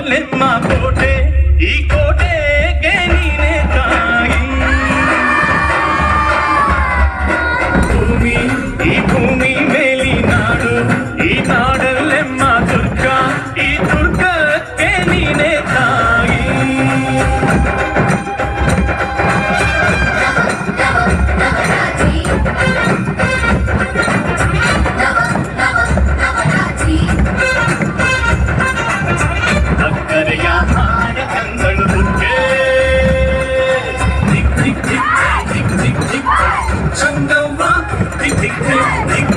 ನಾಡಲ್ಲೆಮ್ಮ ಕೋಟೆ ಈ ಕೋಟೆಗೆ ನೀನೆ ತಾಯಿ ಭೂಮಿ ಈ ಭೂಮಿ ಮೇಲಿ ನಾಡು ಈ ನಾಡಲ್ಲೆಮ್ಮ ದುರ್ಗ ಈ ದುರ್ಗಕ್ಕೆ ನೀನೆ ತಾಯಿ ಅಕ್ಕರೆಯ ಹಾಡ ಕಂಗಳು ದುರ್ಗೆ ದಿಕ್ ದಿಕ್ ದಿಕ್ ದಿಕ್ ದಿಕ್ ದಿಕ್ ಚಂದವ್ವ ದಿಕ್ ದಿಕ್ ದಿಕ್ ದಿಕ್